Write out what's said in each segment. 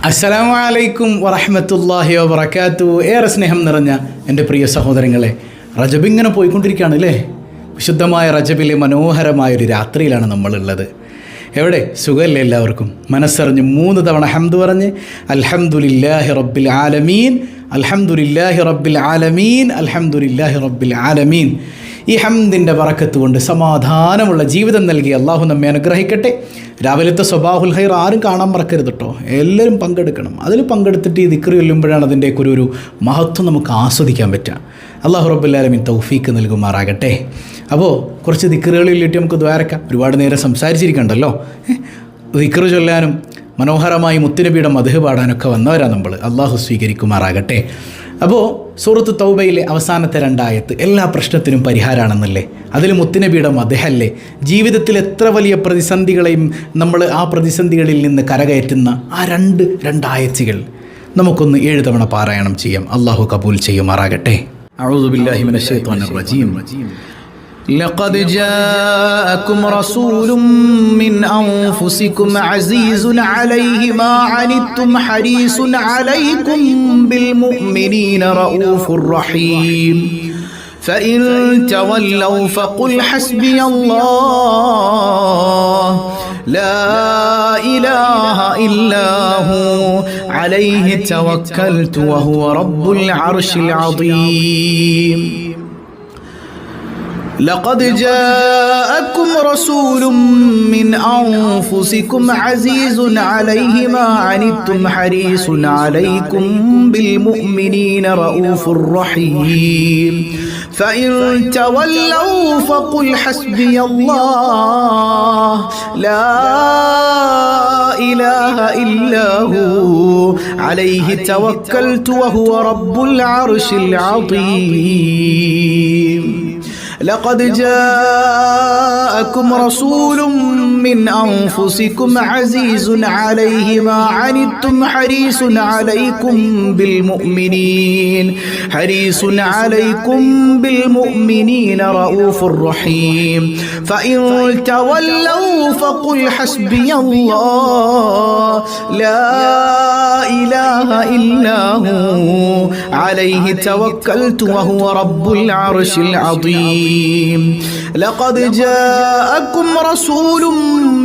അസ്സലാമു അലൈക്കും വറഹ്മത്തുള്ളാഹി വബറകാതുഹു. ഏറെ സ്നേഹം നിറഞ്ഞ എൻ്റെ പ്രിയ സഹോദരങ്ങളെ, റജബ് ഇങ്ങനെ പോയിക്കൊണ്ടിരിക്കുകയാണ് അല്ലേ? വിശുദ്ധമായ റജബിലെ മനോഹരമായൊരു രാത്രിയിലാണ് നമ്മളുള്ളത്. എവിടെ സുഖമല്ലേ എല്ലാവർക്കും? മനസ്സറിഞ്ഞ് 3 തവണ ഹംദ് പറഞ്ഞ് അൽഹംദുലില്ലാഹി റബ്ബിൽ ആലമീൻ, അൽഹംദുലില്ലാഹി റബ്ബിൽ ആലമീൻ, അൽഹംദുലില്ലാഹി റബ്ബിൽ ആലമീൻ. ഈ ഹംദിൻ്റെ ബറക്കത്ത് കൊണ്ട് സമാധാനമുള്ള ജീവിതം നൽകി അള്ളാഹു നമ്മെ അനുഗ്രഹിക്കട്ടെ. രാവിലത്തെ സ്വബാഹുൽ ഖൈർ ആരും കാണാൻ മറക്കരുത് കേട്ടോ, എല്ലാവരും പങ്കെടുക്കണം. അതിൽ പങ്കെടുത്തിട്ട് ഈ ദിക്ർ ചൊല്ലുമ്പോഴാണ് അതിൻ്റെയൊക്കെ ഒരു മഹത്വം നമുക്ക് ആസ്വദിക്കാൻ പറ്റുക. അള്ളാഹു റബ്ബുൽ ആലമീൻ തൗഫീക്ക് നൽകുമാറാകട്ടെ. അപ്പോൾ കുറച്ച് ദിക്റുകളിലിട്ട് നമുക്ക് ദ്വാരക്കാം. ഒരുപാട് നേരം സംസാരിച്ചിരിക്കണ്ടല്ലോ. ദിക്ർ ചൊല്ലാനും മനോഹരമായി മുത്തുനബിയുടെ മദ്ഹ് പാടാനൊക്കെ വന്നവരാണ് നമ്മൾ. അള്ളാഹു സ്വീകരിക്കുമാറാകട്ടെ. അപ്പോൾ സൂറത്ത് തൗബയിലെ അവസാനത്തെ 2 ആയത്ത് എല്ലാ പ്രശ്നത്തിനും പരിഹാരമാണെന്നല്ലേ? അതിൽ മുത്തുനബിയുടെ മദ്ഹല്ലേ? ജീവിതത്തിൽ എത്ര വലിയ പ്രതിസന്ധികളെയും നമ്മൾ ആ പ്രതിസന്ധികളിൽ നിന്ന് കരകയറ്റുന്ന ആ രണ്ട് ആയത്തുകൾ നമുക്കൊന്ന് 7 തവണ പാരായണം ചെയ്യാം. അള്ളാഹു കബൂൽ ചെയ്യുമാറാകട്ടെ. അഊദു ബില്ലാഹി മിനശ് ശൈത്വാനിർ റജീം. لقد جاءكم رسول من أنفسكم عزيز عليه ما عنتم حريص عليكم بالمؤمنين رؤوف رحيم فإن تولوا فقل حسبي الله لا إله إلا هو عليه توكلت وهو رب العرش العظيم. لقد جاءكم رسول من أنفسكم عزيز عليه ما عنتم حريص عليكم بالمؤمنين رؤوف رحيم فإن تولوا فقل حسبي الله لا إله إلا هو عليه توكلت وهو رب العرش العظيم. لقد جاءكم رسول من أنفسكم عزيز عليه ما عنتم حريص عليكم بالمؤمنين رؤوف رحيم فإن تولوا فقل حسبي الله لا إله إلا هو عليه توكلت وهو رب العرش العظيم. لقد جاءكم رسول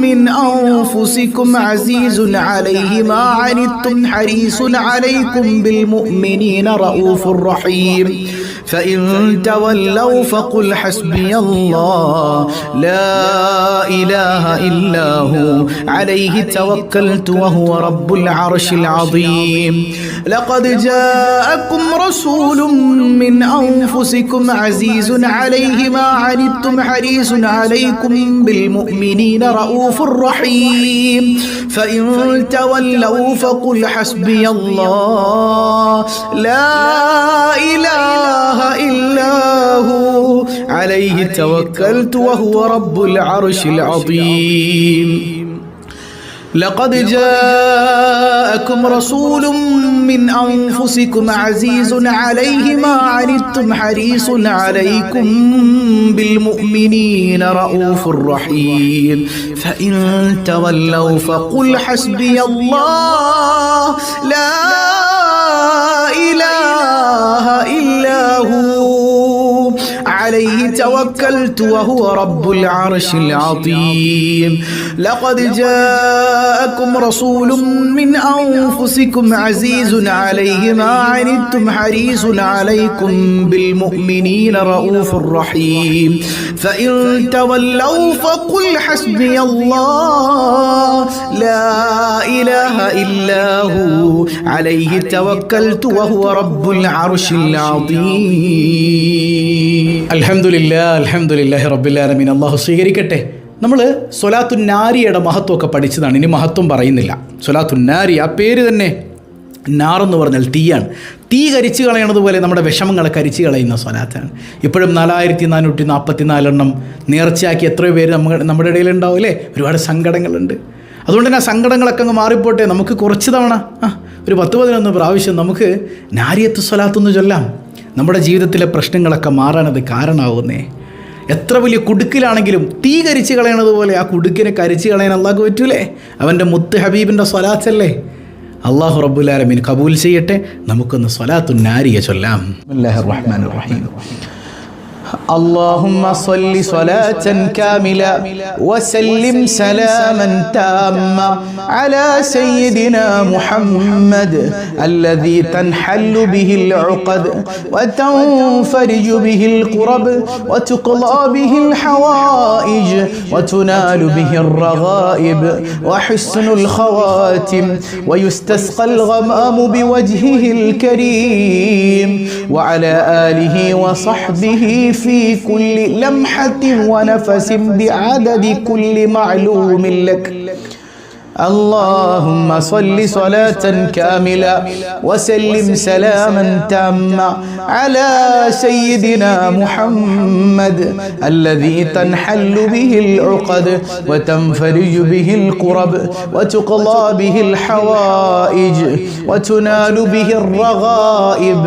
من أنفسكم عزيز عليه ما عنتم حريص عليكم بالمؤمنين رؤوف رحيم فإن تولوا فقل حسبي الله لا إله إلا هو عليه توكلت وهو رب العرش العظيم. لقد جاءكم رسول من أنفسكم عزيز عليه ما عنتم حريص عليكم بالمؤمنين رؤوف رحيم فإن تولوا فقل حسبي الله لا إله إلا هو عليه توكلت وهو رب العرش العظيم. لقد جاءكم رسول من أنفسكم عزيز عليه ما عنتم حريص عليكم بالمؤمنين رؤوف رحيم فإن تولوا فقل حسبي الله لا إله إلا هو عليه توكلت وهو رب العرش العظيم. لقد جاءكم رسول من أنفسكم عزيز عليه ما عنتم حريص عليكم بالمؤمنين رؤوف رحيم فإن تولوا فقل حسبي الله لا إله إلا هو عليه توكلت وهو رب العرش العظيم. അൽഹംദുലില്ലാഹി റബ്ബിൽ ആലമീൻ. അല്ലാഹു സ്വീകരിക്കട്ടെ. നമ്മൾ സ്വലാത്തുൻ നാരിയുടെ മഹത്വമൊക്കെ പഠിച്ചതാണ്. ഇനി മഹത്വം പറയുന്നില്ല. സ്വലാത്തുൻ നാരി, ആ പേര് തന്നെ നാറെന്ന് പറഞ്ഞാൽ തീയാണ്. തീ കരിച്ചു കളയണതുപോലെ നമ്മുടെ വിഷമങ്ങളെ കരിച്ചു കളയുന്ന സ്വലാത്താണ്. ഇപ്പോഴും 4444 നേർച്ചയാക്കി എത്രയോ പേര് നമ്മുടെ ഇടയിലുണ്ടാവും അല്ലേ? ഒരുപാട് സങ്കടങ്ങളുണ്ട്. അതുകൊണ്ട് തന്നെ ആ സങ്കടങ്ങളൊക്കെ അങ്ങ് മാറിപ്പോട്ടെ. നമുക്ക് കുറച്ച് തവണ ഒരു 10-11 പ്രാവശ്യം നമുക്ക് നാരിയത്ത് സ്വലാത്തൊന്ന് ചൊല്ലാം. നമ്മുടെ ജീവിതത്തിലെ പ്രശ്നങ്ങളൊക്കെ മാറാനത് കാരണമാവുന്നേ. എത്ര വലിയ കുടുക്കിലാണെങ്കിലും തീ കരിച്ച് കളയണതുപോലെ ആ കുടുക്കിനെ കരിച്ച് കളയാൻ അള്ളാഹ്ക്ക് പറ്റൂലേ? അവൻ്റെ മുത്ത് ഹബീബിൻ്റെ സ്വലാത്തല്ലേ? അല്ലാഹു റബ്ബുൽ ആലമീൻ കബൂൽ ചെയ്യട്ടെ. നമുക്കൊന്ന് സ്വലാത്തുൻ നാരിയ ചൊല്ലാം. ബിസ്മില്ലാഹിർ റഹ്മാനിർ റഹീം. اللهم صل صلاة كاملة وسلم سلاما تاما على سيدنا محمد الذي تنحل به العقد وتنفرج به الكرب وتقضى به الحوائج وتنال به الرغائب وحسن الخواتم ويستسقى الغمام بوجهه الكريم وعلى آله وصحبه في كل لمحة ونفس بعدد كل معلوم لك. اللهم صل صلاة كاملة وسلم سلاما تاما على سيدنا محمد الذي تنحل به العقد وتنفرج به الكرب وتقضى به الحوائج وتنال به الرغائب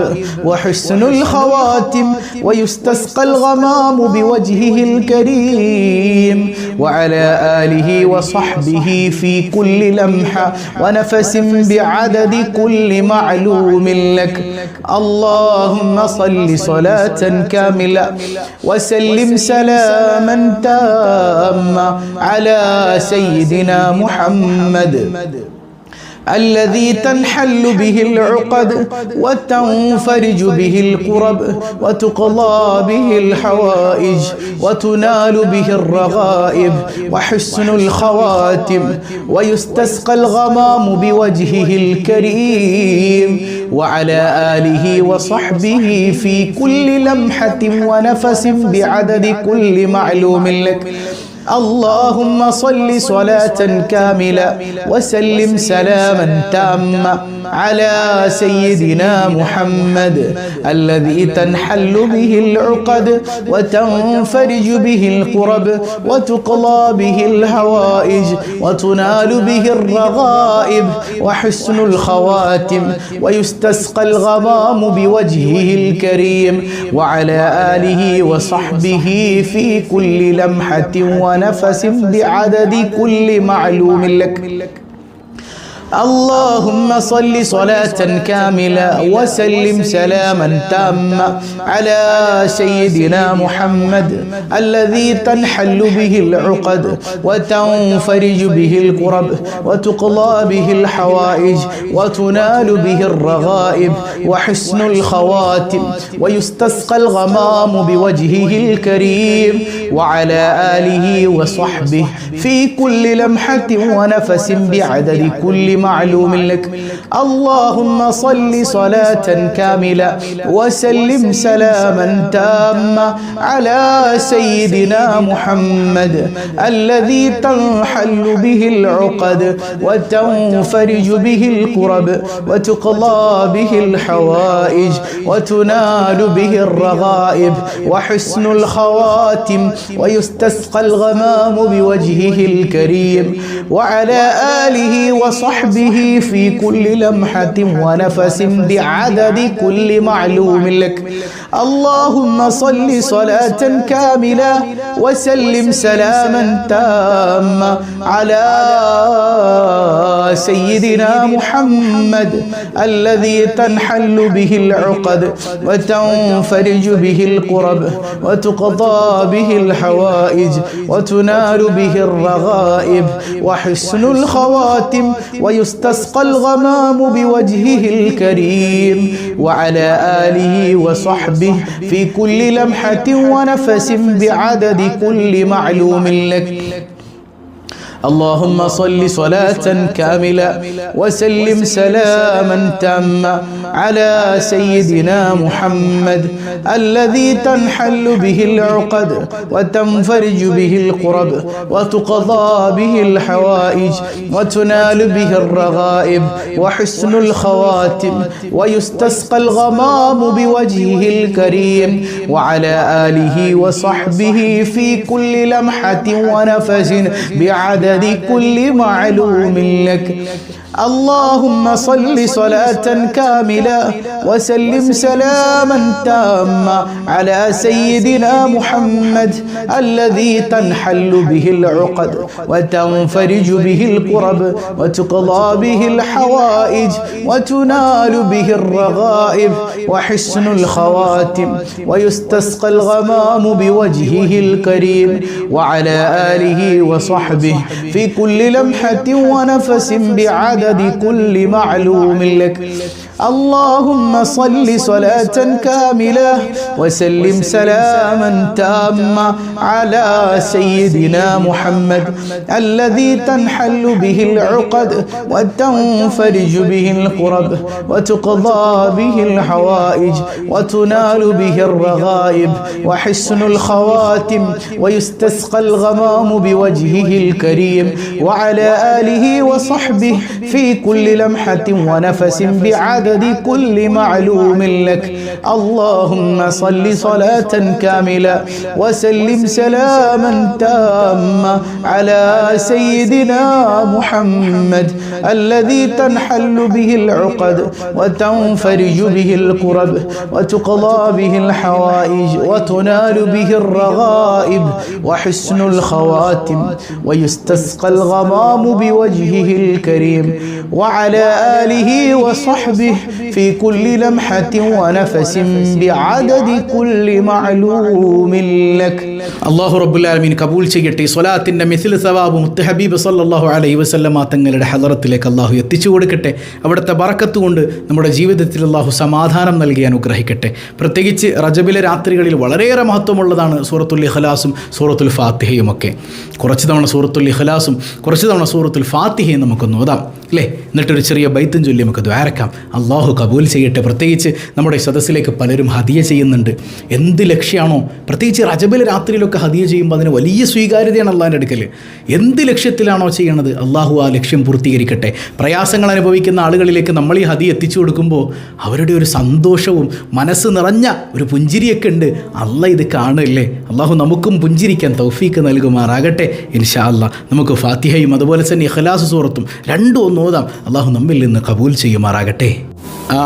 وحسن الخواتم ويستسقى الغمام بوجهه الكريم وعلى آله وصحبه في كل لمحة ونفس بعدد كل معلوم لك. اللهم صل صلاة كاملة وسلم سلاما تاما على سيدنا محمد الذي تنحل به العقد وتنفرج به الكرب وتقضى به الحوائج وتنال به الرغائب وحسن الخواتم ويستسقى الغمام بوجهه الكريم وعلى آله وصحبه في كل لمحة ونفس بعدد كل معلوم لك. اللهم صل صلاة كاملة وسلم سلاما تاما على سيدنا محمد الذي تنحل به العقد وتنفرج به الكرب وتقضى به الحوائج وتنال به الرغائب وحسن الخواتم ويستسقى الغمام بوجهه الكريم وعلى آله وصحبه في كل لمحة ونفس بعدد كل معلوم لك. اللهم صل صلاة كاملة وسلم سلاما تاما على سيدنا محمد الذي تنحل به العقد وتنفرج به الكرب وتقضى به الحوائج وتنال به الرغائب وحسن الخواتم ويستسقى الغمام بوجهه الكريم وعلى آله وصحبه في كل لمحة ونفس بعدد كل معلوم لك. اللهم صل صلاة كاملة وسلم سلاما تاما على سيدنا محمد الذي تنحل به العقد وتنفرج به الكرب وتقضى به الحوائج وتنال به الرغائب وحسن الخواتم ويستسقى الغمام بوجهه الكريم وعلى آله وصحبه في كل لمحة ونفس بعدد كل معلوم لك. اللهم صل صلاة كاملة وسلم سلاما تاما على سيدنا محمد الذي تنحل به العقد وتنفرج به الكرب وتقضى به الحوائج وتنال به الرغائب وحسن الخواتم ويستسقى الغمام بوجهه الكريم وعلى آله وصحبه في كل لمحة ونفس بعدد كل معلوم لك. اللهم صل صلاة كاملة وسلم سلاما تاما على سيدنا محمد الذي تنحل به العقد وتنفرج به الكرب وتقضى به الحوائج وتنال به الرغائب وحسن الخواتم ويستسقى الغمام بوجهه الكريم وعلى آله وصحبه في كل لمحة ونفس بعدد كل معلوم لك. اللهم صل صلاة كاملة وسلم سلاما تاما على سيدنا محمد الذي تنحل به العقد وتنفرج به الكرب وتقضى به الحوائج وتنال به الرغائب وحسن الخواتم ويستسقى الغمام بوجهه الكريم وعلى آله وصحبه في كل لمحة ونفس بعدد كل معلوم لك. اللهم صل صلاة كاملة وسلم سلاما تاما على سيدنا محمد الذي تنحل به العقد وتنفرج به الكرب وتقضى به الحوائج وتنال به الرغائب وحسن الخواتم ويستسقى الغمام بوجهه الكريم وعلى آله وصحبه في كل لمحة ونفس بعدد كل معلوم لك. اللهم صل صلاة كاملة وسلم سلاما تاما على سيدنا محمد الذي تنحل به العقد وتنفرج به الكرب وتقضى به الحوائج وتنال به الرغائب وحسن الخواتم ويستسقى الغمام بوجهه الكريم وعلى آله وصحبه في كل لمحة ونفس بعدد كل معلوم لك. അല്ലാഹു റബ്ബുൽ ആലമീൻ കബൂൽ ചെയ്യട്ടെ. സ്വലാത്തിൻ്റെ മിസ്ൽ സവാബ് മുത്തഹബീബ് സല്ലല്ലാഹു അലൈഹി വസല്ലമ തങ്ങളുടെ ഹളറത്തിലേക്ക് അല്ലാഹു എത്തിച്ചു കൊടുക്കട്ടെ. അവിടുത്തെ ബറക്കത്ത് കൊണ്ട് നമ്മുടെ ജീവിതത്തിൽ അല്ലാഹു സമാധാനം നൽകി അനുഗ്രഹിക്കട്ടെ. പ്രത്യേകിച്ച് റജബിലെ രാത്രികളിൽ വളരെയേറെ മഹത്വമുള്ളതാണ് സൂറത്തുൽ ഇഖ്ലാസും സൂറത്തുൽ ഫാത്തിഹയും ഒക്കെ. കുറച്ച് തവണ സൂറത്തുൽ ഇഖ്ലാസും കുറച്ച് തവണ സൂറത്തുൽ ഫാത്തിഹയും നമുക്കൊന്ന് ഓതാം അല്ലേ? എന്നിട്ടൊരു ചെറിയ ബൈത്തും ചൊല്ലി നമുക്ക് ദ്വാരക്കാം. അല്ലാഹു കബൂൽ ചെയ്യട്ടെ. പ്രത്യേകിച്ച് നമ്മുടെ സദസ്സിലേക്ക് പലരും ഹദിയ ചെയ്യുന്നുണ്ട്. എന്ത് ലക്ഷ്യമാണോ, പ്രത്യേകിച്ച് റജബിലെ രാത്രിയിലൊക്കെ ഹദിയ ചെയ്യുമ്പോൾ അതിന് വലിയ സ്വീകാര്യതയാണ് അള്ളാഹിൻ്റെ അടുക്കൽ. എന്ത് ലക്ഷ്യത്തിലാണോ ചെയ്യണത് അള്ളാഹു ആ ലക്ഷ്യം പൂർത്തീകരിക്കട്ടെ. പ്രയാസങ്ങൾ അനുഭവിക്കുന്ന ആളുകളിലേക്ക് നമ്മൾ ഈ ഹദിയ എത്തിച്ചു കൊടുക്കുമ്പോൾ അവരുടെ ഒരു സന്തോഷവും മനസ്സ് നിറഞ്ഞ ഒരു പുഞ്ചിരിയൊക്കെ ഉണ്ട്. അള്ളാഹ് ഇത് കാണുമല്ലേ. അള്ളാഹു നമുക്കും പുഞ്ചിരിക്കാൻ തൗഫീക്ക് നൽകുമാറാകട്ടെ ഇൻഷാ അല്ലാഹ്. നമുക്ക് ഫാത്തിഹയും അതുപോലെ തന്നെ ഇഖ്ലാസ് സൂറത്തും രണ്ടും ഒന്ന് ഓതാം. അള്ളാഹു നമ്മിൽ നിന്ന് കബൂൽ ചെയ്യുമാറാകട്ടെ.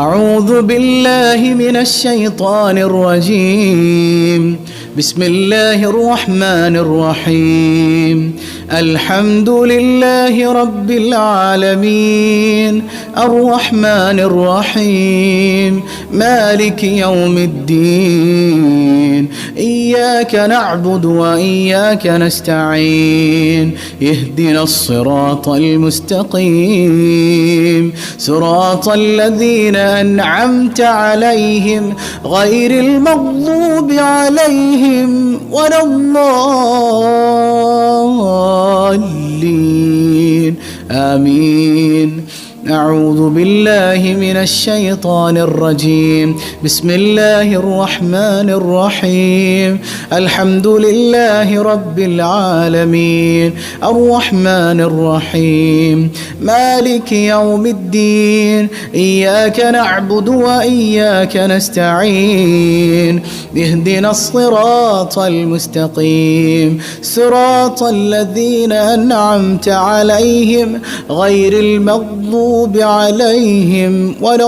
أعوذ بالله من الشيطان الرجيم. بسم الله الرحمن الرحيم. الحمد لله رب العالمين الرحمن الرحيم مالك يوم الدين إياك نعبد وإياك نستعين اهدنا الصراط المستقيم صراط الذين أنعمت عليهم غير المغضوب عليهم ولا الضالين آمين. أعوذ بالله من الشيطان الرجيم. بسم الله الرحمن الرحيم. الحمد لله رب العالمين الرحمن الرحيم مالك يوم الدين إياك نعبد وإياك نستعين اهدنا الصراط المستقيم صراط الذين أنعمت عليهم غير المغضوب عليهم ولا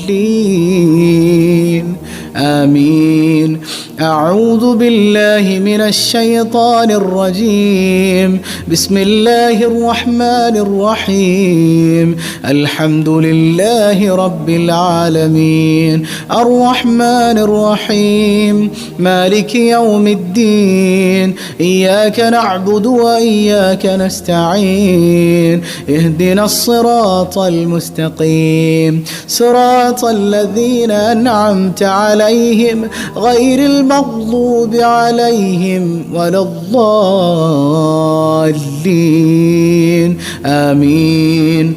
الضالين آمين. أعوذ بالله من الشيطان الرجيم. بسم الله الرحمن الرحيم. الحمد لله رب العالمين الرحمن الرحيم مالك يوم الدين إياك نعبد وإياك نستعين اهدنا الصراط المستقيم صراط الذين أنعمت عليهم غير المغضوب عليهم ولا الضالين آمين.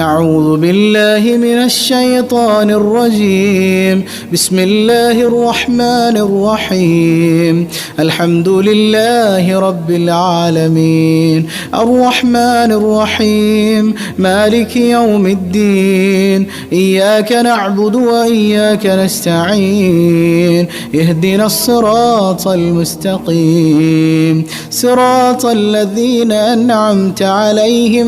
أعوذ بالله من الشيطان الرجيم. بسم الله الرحمن الرحيم. الحمد لله رب العالمين الرحمن الرحيم مالك يوم الدين إياك نعبد وإياك نستعين اهدنا الصراط المستقيم صراط الذين أنعمت عليهم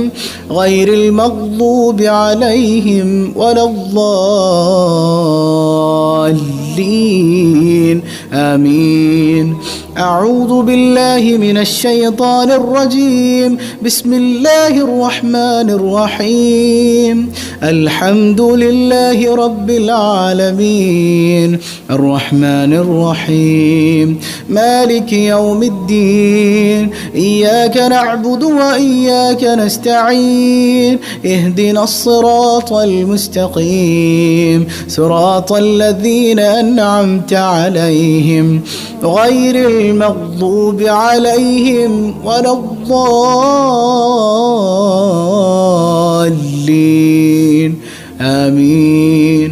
غير المغضوب عليهم ولا الضالين آمين. أعوذ بالله من الشيطان الرجيم. بسم الله الرحمن الرحيم. الحمد لله رب العالمين الرحمن الرحيم مالك يوم الدين إياك نعبد وإياك نستعين اهدنا الصراط المستقيم صراط الذين أنعمت عليهم غير المغضوب عليهم ولا الضالين آمين.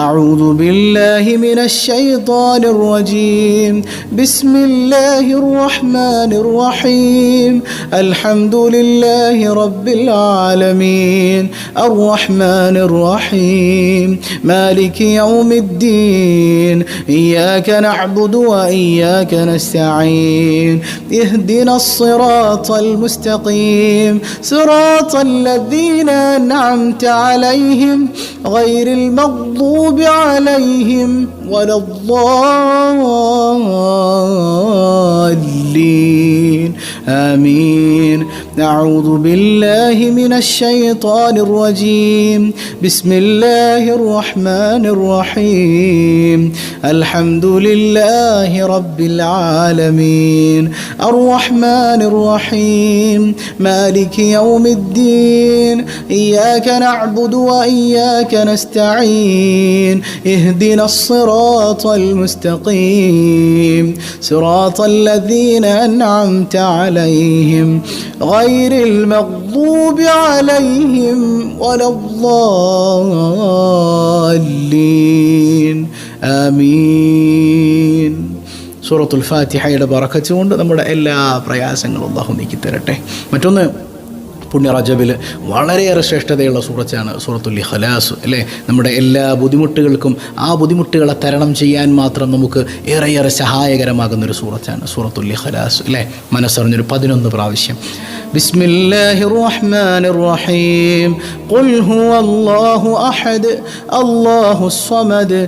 أعوذ بالله من الشيطان الرجيم. بسم الله الرحمن الرحيم. الحمد لله رب العالمين الرحمن الرحيم مالك يوم الدين إياك نعبد وإياك نستعين اهدنا الصراط المستقيم صراط الذين أنعمت عليهم غير المغضوب عليهم ولا الضالين آمين. أعوذ بالله من الشيطان الرجيم. بسم الله الرحمن الرحيم. الحمد لله رب العالمين الرحمن الرحيم مالك يوم الدين إياك نعبد وإياك نستعين اهدنا الصراط المستقيم صراط الذين أنعمت عليهم غير المغضوب عليهم ولا الضالين آمين. സൂറത്തുൽ ഫാത്തിഹയുടെ ബറക്കത്ത് കൊണ്ട് നമ്മുടെ എല്ലാ പ്രയാസങ്ങളും അല്ലാഹു നീക്കി തരട്ടെ. മറ്റൊന്ന്, പുണ്യ റജബിൽ വളരെയേറെ ശ്രേഷ്ഠതയുള്ള സൂറത്താണ് സൂറത്തുൽ ഇഖ്ലാസ് അല്ലേ. നമ്മുടെ എല്ലാ ബുദ്ധിമുട്ടുകൾക്കും ആ ബുദ്ധിമുട്ടുകളെ തരണം ചെയ്യാൻ മാത്രം നമുക്ക് ഏറെയേറെ സഹായകരമാകുന്നൊരു സൂറത്താണ് സൂറത്തുൽ ഇഖ്ലാസ് അല്ലേ. മനസ്സറിഞ്ഞൊരു 11 പ്രാവശ്യം ബിസ്മില്ലാഹിർ റഹ്മാനിർ റഹീം ഖുൽ ഹുവല്ലാഹു അഹദ് അല്ലാഹുസ് സമദ്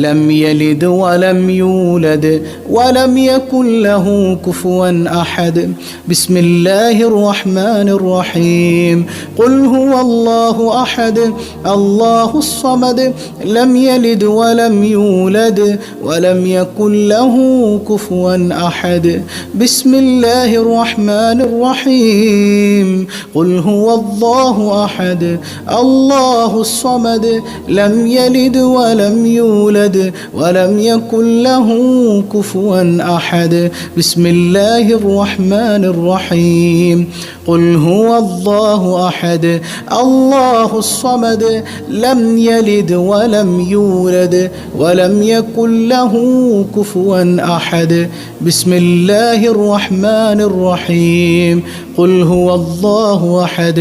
ലം യലിദ് വലം യൂലദ് വലം യകുൽ ലഹു കുഫുവൻ അഹദ് ബിസ്മില്ലാഹിർ റഹ്മാനിർ റഹീം ഖുൽ ഹുവല്ലാഹു അഹദ് അല്ലാഹുസ് സമദ് ലം യലിദ് വലം യൂലദ് വലം യകുൽ ലഹു കുഫുവൻ അഹദ് ബിസ്മില്ലാഹിർ റഹ്മാനിർ റഹീം قل هو الله أحد الله الصمد لم يلد ولم يولد ولم يكن له كفوا أحد بسم الله الرحمن الرحيم قل هو الله أحد الله الصمد لم يلد ولم يولد ولم يكن له كفوا أحد بسم الله الرحمن الرحيم قل هو الله أحد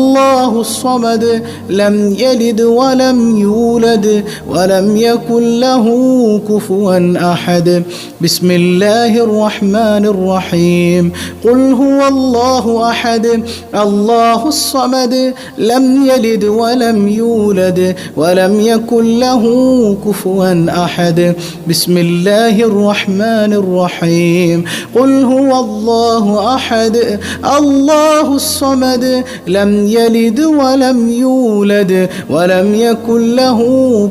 الله الصمد لم يلد ولم يولد ولم يكن له كفوا أحد بسم الله الرحمن الرحيم قل هو الله أحد الله الصمد لم يلد ولم يولد ولم يكن له كفوا أحد بسم الله الرحمن الرحيم قل هو الله أحد الله الصمد لم يلد ولم يولد ولم يكن له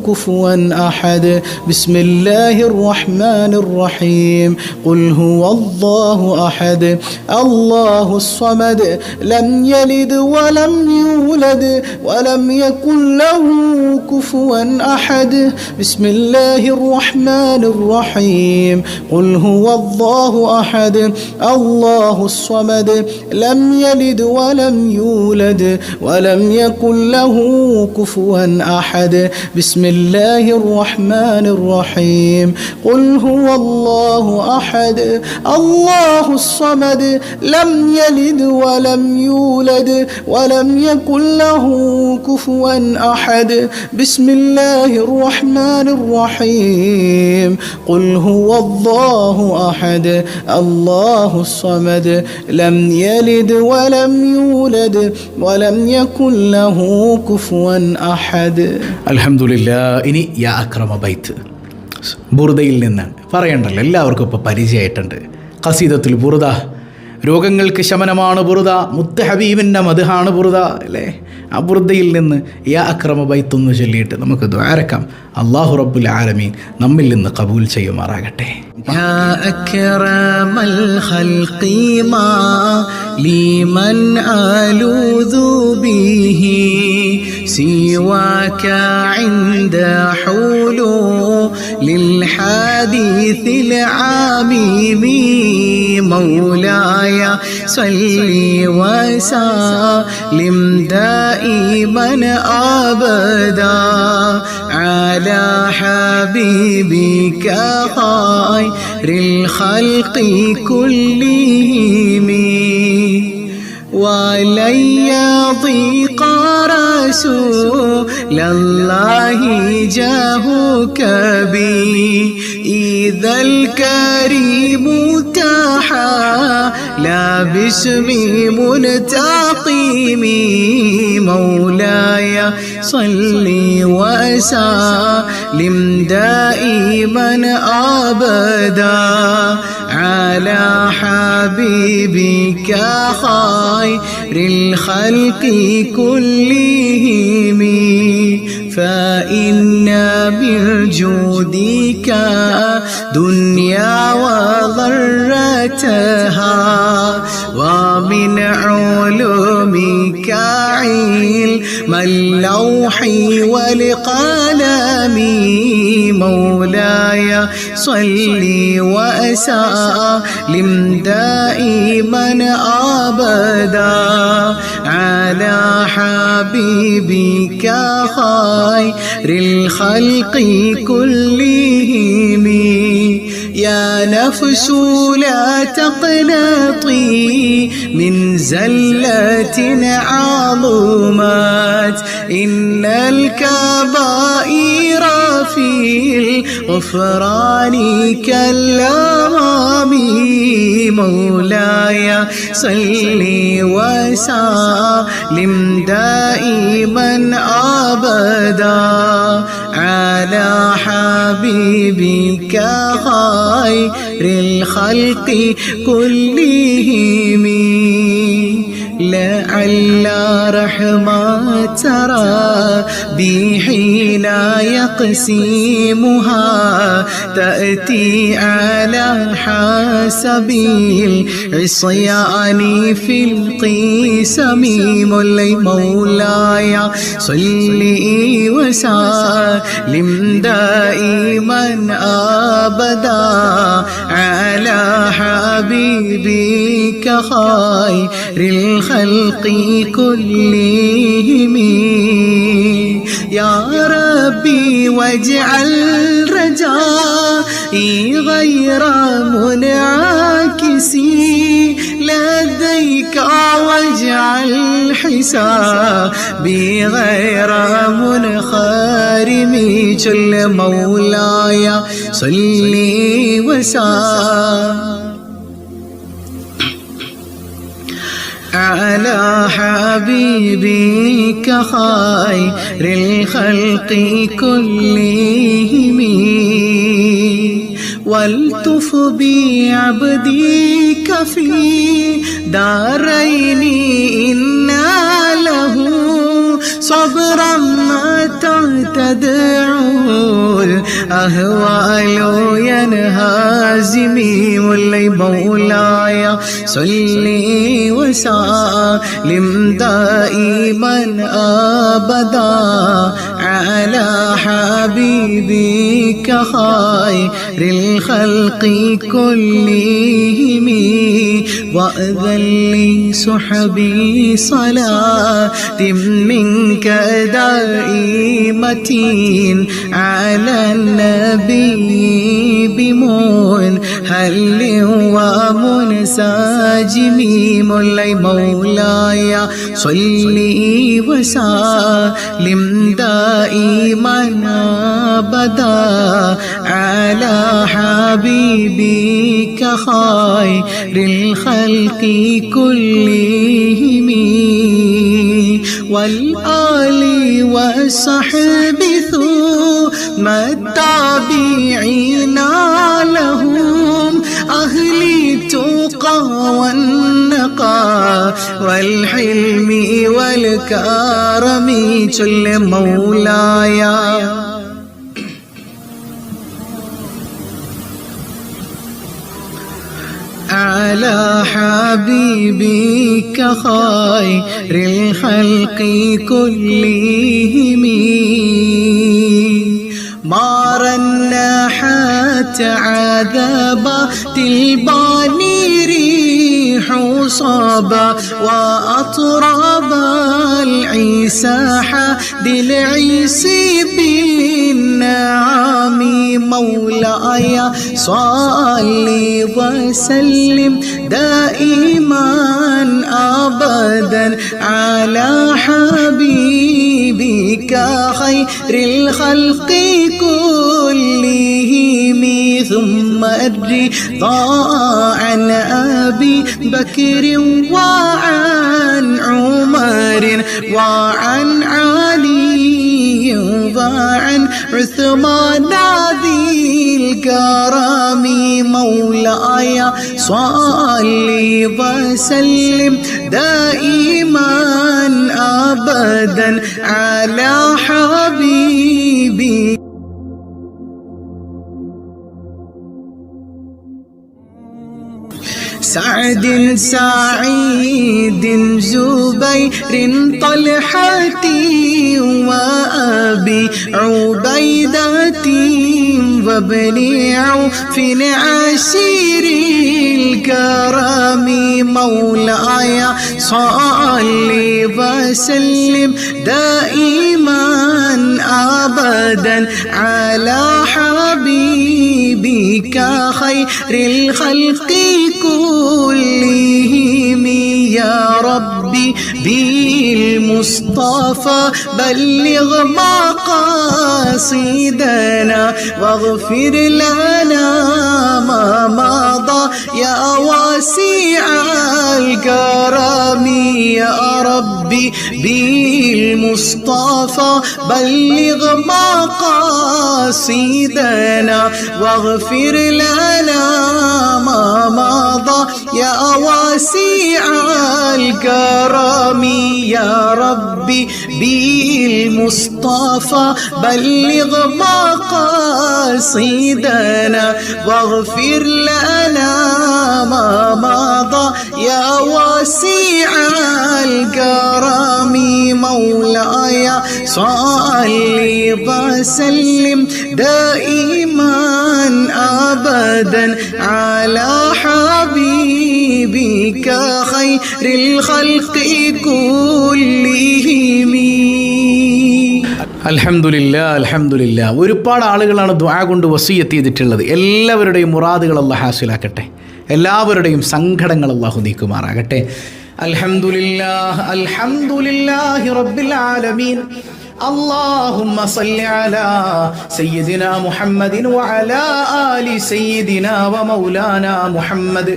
كفوا أحد بسم الله الرحمن الرحيم قل هو الله أحد الله الصمد لم يلد ولم يولد ولم يكن له كفوا أحد بسم الله الرحمن الرحيم قل هو الله أحد الله الصمد لم يلد ولم يولد ولم يكن له كفوا أحد بسم الله الرحمن الرحيم قل هو الله أحد الله الصمد لم يلد ولم يولد ولم يكن له كفوا أحد بسم الله الرحمن الرحيم قل هو الله أحد الله الصمد لم يلد ولم يولد ولم يكن له كفوا أحد. അൽഹംദുലില്ലാ. ഇനി യാ അക്രമ ബൈത്ത് ബുർദയിൽ നിന്നാണ്. പറയണ്ടല്ലോ, എല്ലാവർക്കും ഇപ്പോൾ പരിചയമായിട്ടുണ്ട്. ഖസീദത്തുൽ ബുർദ, രോഗങ്ങൾക്ക് ശമനമാണ് ബുർദ, മുത്ത് ഹബീബിൻ്റെ മദ്ഹാണ് ബുർദ അല്ലേ? ആ ബുർദയിൽ നിന്ന് യാ അക്രമ ബൈത്ത് ഒന്ന് ചൊല്ലിയിട്ട് നമുക്ക് ദുആരക്കാം. അല്ലാഹു റബ്ബുൽ ആലമീൻ നമ്മിൽ നിന്ന് ഖബൂൽ ചെയ്യുമാറാകട്ടെ. يا أكرم الخلق ما لمن ألوذ به سواك عند حلول الحديث العميم مولاي صل وسلم دائما أبدا على حبيبك خير الخلق كلهم ولن يضيق رسول الله جاهك بي إذا الكريم تحالى باسم منتقم مولاي صل وسلم دائما أبدا على حبيبك خير الخلق كلهم فإن من جودك دنيا وضرتها ومن علومك علم اللوح والقلم مولاي صل وسلم دائما أبدا على حبيبك خير الخلق كلهم يا نفس لا تقنطي من زلة عظمت إن الكبائر في الغفران كالأمام مولاي صل وسلم دائما أبدا على حبيبك خير الخلق كلهم لعل رحمة ربي حين يقسمها تأتي على حسب العصيان في القسم مولاي صل وسلم دائما أبدا على حبيبك خير الخلق كلهم يا ربي واجعل رجائي غير منعكس لديك واجعل حسابي غير منخرم جل مولاي صل وسلم على حبيبك خير الخلق كلهم والتف بعبدك في دارين إن له صبرا متى تدعو الأهوال ينهزمي مولاي صل وسلم دائما أبدا على حبيبك خير الخلق كلهم وأذن لصحبي صلاة منك دائمة على النبي بمنهل ومنسجم مولاي صلي وسلم دائما أبدا على حبيبك خير الخلق كلهم والآل والصحب ثم التابعين لهم أهل التقى والنقى والحلم والكرم جل مولاي على حبيبك خير الخلق كلهم ما رنحت عذابات الباني ريح صابا وأطرب العساح بالعيسي بالنعم مولاي صلي وسلم دائما أبدا على حبيبك خير الخلق كلهم ثم الرضا عن أبي بكر وعن عمر وعن علي وعن عثمان ذي الكرم مولاي صلي وسلم دائما أبدا على حبيبي سعد سعيد زبير طلحة وأبي عبيدة وابن عوف عشير الكرم مولاي صلي وسلم دائما أبدا على حبيبك خير الخلق كلهم يا ربي بالمصطفى بلغ مقاصدنا واغفر لنا ما مضى يا واسع الكرم يا ربي بالمصطفى بلغ مقاصدنا واغفر لنا ما مضى يا واسع الكرم يا ربي بالمصطفى بلغ مقاصدنا واغفر لنا ما مضى يا واسع الكرم مولاي صلي وسلم دائما أبدا على حبيبك خير الخلق كلهم അൽഹംദുലില്ലാ ഒരുപാട് ആളുകളാണ് ദുആ കൊണ്ട് വസിയത്ത് ചെയ്തിട്ടുള്ളത്. എല്ലാവരുടെയും മുറാദുകൾ അല്ലാഹു ഹാസിലാക്കട്ടെ, എല്ലാവരുടെയും സങ്കടങ്ങൾ അല്ലാഹു നീക്കുമാറാകട്ടെ. അൽഹംദുലില്ലാഹി റബ്ബിൽ ആലമീൻ. اللهم صل على سيدنا محمد وعلى آل سيدنا ومولانا محمد.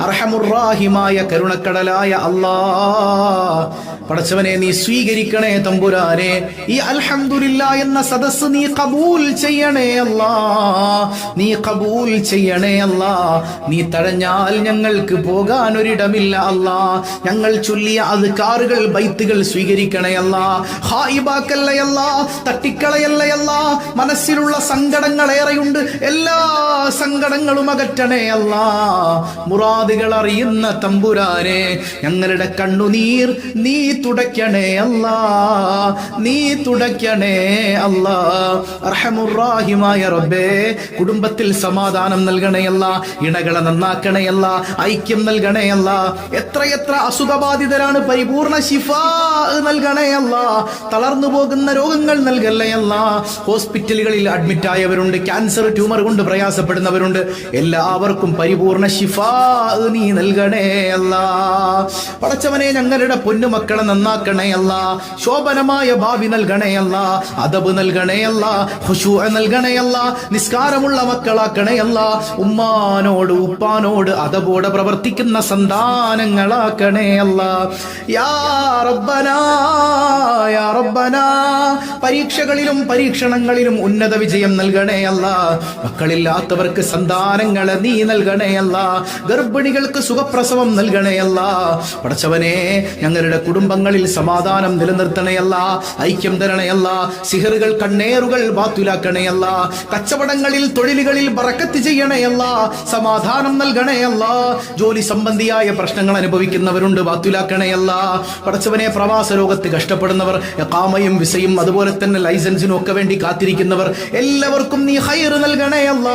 അർഹമുറാഹിമായ കരുണക്കടലായ അല്ലാഹ്, പടച്ചവനെ നീ സ്വീകരിക്കണേ തമ്പുരാനെ. ഈ അൽഹംദുലില്ലാ എന്ന സദസ്സ് നീ കബൂൽ ചെയ്യണേ അല്ലാഹ്, നീ കബൂൽ ചെയ്യണേ അല്ലാഹ്. നീ തടഞ്ഞാൽ ഞങ്ങൾക്ക് പോകാൻ ഒരിടമില്ല അല്ലാഹ്. ഞങ്ങൾ ചൊല്ലിയ അദ്കാറുകൾ ബൈത്തുകൾ സ്വീകരിക്കണേ അല്ലാഹ്. ഹായിബാക്കല്ലേ അല്ലാഹ്, തട്ടിക്കളയല്ലേ അല്ലാഹ്. മനസ്സിലുള്ള സങ്കടങ്ങൾ ഏറെയുണ്ട്, എല്ലാ സങ്കടങ്ങളും അകറ്റണേ അല്ലാഹ്. മുറാദ് മുറാദുകൾ അറിയുന്ന തമ്പുരാനെ, ഞങ്ങളുടെ കണ്ണുനീർ നീ തുടയ്ക്കണേ അല്ലാ, നീ തുടയ്ക്കണേ അല്ലാ. അർഹമുർ-റഹീമായ റബ്ബേ, കുടുംബത്തിൽ സമാധാനം നൽകണയല്ല, ഇണകളെ നന്നാക്കണയല്ല, ഐക്യം നൽകണയല്ല. എത്രയെത്ര അസുഖബാധിതരാണ്, പരിപൂർണ ശിഫാ നൽകണയല്ല. തളർന്നു പോകുന്ന രോഗങ്ങൾ നൽകല്ലയല്ല. ഹോസ്പിറ്റലുകളിൽ അഡ്മിറ്റ് ആയവരുണ്ട്, ക്യാൻസർ ട്യൂമർ കൊണ്ട് പ്രയാസപ്പെടുന്നവരുണ്ട്. എല്ലാവർക്കും പരിപൂർണ ശിഫാ നീ നൽകണേയല്ല. പടച്ചവനെ, ഞങ്ങളുടെ പൊന്നുമക്കളെ നന്നാക്കണയല്ല, ശോഭനമായ ഭാവി നൽകണയല്ല, അദബ് നൽകണയല്ല, ഖുശൂ നൽകണയല്ല, നിസ്കാരമുള്ള മക്കളാക്കണയല്ല, ഉമ്മാനോട് ഉപ്പാനോട് അതബോടെ പ്രവർത്തിക്കുന്ന സന്താനങ്ങളാക്കണയല്ല. യാ റബ്ബനാ, യാ റബ്ബനാ, പരീക്ഷകളിലും പരീക്ഷണങ്ങളിലും ഉന്നത വിജയം നൽകണേയല്ല. മക്കളില്ലാത്തവർക്ക് സന്താനങ്ങളെ നീ നൽകണേയല്ല. ഗർഭിണികൾക്ക് സുഖപ്രസവം നൽകണേയല്ല. പടച്ചവനെ, ഞങ്ങളുടെ കുടുംബങ്ങളിൽ സമാധാനം നിലനിർത്തണയല്ല, ഐക്യം തരണയല്ല. സിഹറുകൾ കണ്ണേറുകൾ ബാത്തുലാക്കണയല്ല. കച്ചവടങ്ങളിൽ തൊഴിലുകളിൽ ബറക്കത്ത് ചെയ്യണയല്ല, സമാധാനം നൽകണയല്ല. ജോലി സംബന്ധിയായ പ്രശ്നങ്ങൾ അനുഭവിക്കുന്നവരുണ്ട്, ബാത്തുലാക്കണയല്ല. പടച്ചവനെ, പ്രവാസ ലോകത്ത് കഷ്ടപ്പെടുന്നവർ, ഇഖാമയും വിസയും അതുപോലെ തന്നെ ലൈസൻസിനും ഒക്കെ വേണ്ടി കാത്തിരിക്കുന്നവർ, എല്ലാവർക്കും നീ ഖൈർ നൽകണയല്ല,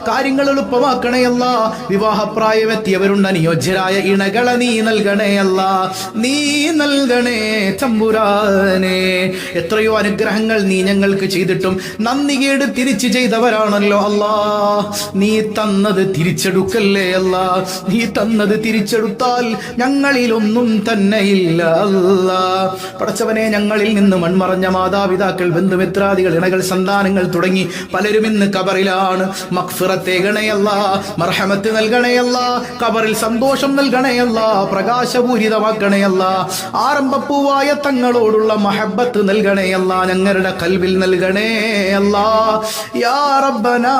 കാര്യങ്ങൾ എളുപ്പമാക്കണയല്ല. വിവാഹപ്രായമെത്തിയവരുണ്ട്, അനുയോജ്യരായ ഇണകളെ നീ നൽകണയല്ല, നീ നൽകണേ തമ്പുരാനെ. എത്രയോ അനുഗ്രഹങ്ങൾ നീ ഞങ്ങൾക്ക് ചെയ്തിട്ടും നന്ദികേട് തിരിച്ചു ചെയ്തവരാണല്ലോ അല്ലാ. നീ തന്നത് തിരിച്ചെടുക്കല്ലേ അല്ലാ. നീ തന്നത് തിരിച്ചെടുത്താൽ ഞങ്ങളിലൊന്നും തന്നെയില്ല അല്ലാ. പടച്ചവനെ, ഞങ്ങളിൽ നിന്ന് മൺമറഞ്ഞ മാതാപിതാക്കൾ, ബന്ധുമിത്രാദികൾ, ഇണകൾ, സന്താനങ്ങൾ തുടങ്ങി പലരും ഇന്ന് കബറിലാണ്. മഗ്ഫിറത്തേകണയല്ല, മർഹമത്ത് നൽകണയല്ല, കബറിൽ സന്തോഷം നൽകണയല്ല, പ്രകാശപൂരിതമാക്കണയല്ല. ആരംഭപ്പൂവായ തങ്ങളോടുള്ള മഹബത്ത് നൽകണയല്ല, ഞങ്ങളുടെ കൽവിൽ നൽകണേയല്ല. യാ റബ്ബനാ,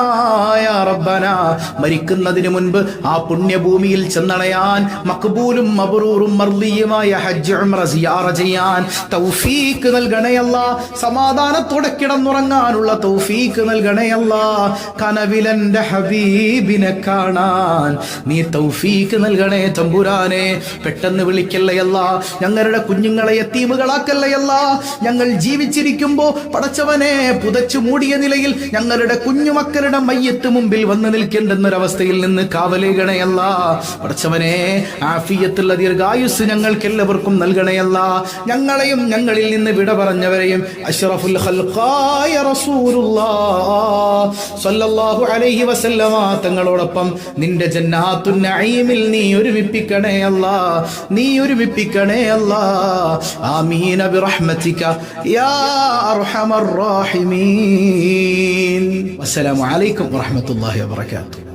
യാ റബ്ബനാ, മരിക്കുന്നതിന് മുൻപ് ആ പുണ്യഭൂമിയിൽ ചെന്നണയാൻ, മഖ്ബൂലും മബ്റൂറും മർദിയുമായ ഹജ്ജ് ഉംറ സിയാറ ചെയ്യാൻ തൗഫീഖ് നൽകണയല്ല. സമാധാനത്തോടെ കിടന്നുറങ്ങാനുള്ള തൗഫീഖ് നൽകണയല്ല. കനവിലെന്റെ ഹബീബിനെ കാണാൻ നീ തൗഫീഖ് നൽകണേ തമ്പുരാനെ. പെട്ടെന്ന് വിളിക്കല്ലയല്ല, ഞങ്ങളുടെ കുഞ്ഞുങ്ങളെ യതീമുകളാക്കല്ലയല്ല. ഞങ്ങൾ ജീവിച്ചിരിക്കുമ്പോ പടച്ചവനെ, പുതച്ചു മൂടിയ നിലയിൽ ഞങ്ങളുടെ കുഞ്ഞുമക്കളുടെ മയ്യത്ത് മുമ്പിൽ വന്ന് നിൽക്കേണ്ടെന്നൊരവസ്ഥയിൽ നിന്ന് കാവലേകണയല്ല. പടച്ചവനെ, ആഫിയത്തുള്ള ദീർഘായുസ് ഞങ്ങൾക്ക് എല്ലാവർക്കും നൽകണയല്ല. ഞങ്ങളെയും ഞങ്ങളിൽ നിന്ന് വിട പറഞ്ഞവരെയും അഷ്റഫുൽ ഖൽഖായ റസൂലുള്ളാഹ് സ്വല്ലല്ലാഹു അലൈഹി വസല്ലമ തങ്ങളോടൊപ്പം നിന്റെ ജന്നാത്തുൻ നഈമിൽ നീ ഒരുമിപ്പിക്കണേ അല്ലാ, നീ ഒരുമിപ്പിക്കണേ അല്ലാ. ആമീൻ ബിറഹ്മതിക യാ അർഹമർ റഹീമീൻ. അസ്സലാമു അലൈക്കും വറഹ്മത്തുള്ളാഹി വബറകാതുഹു.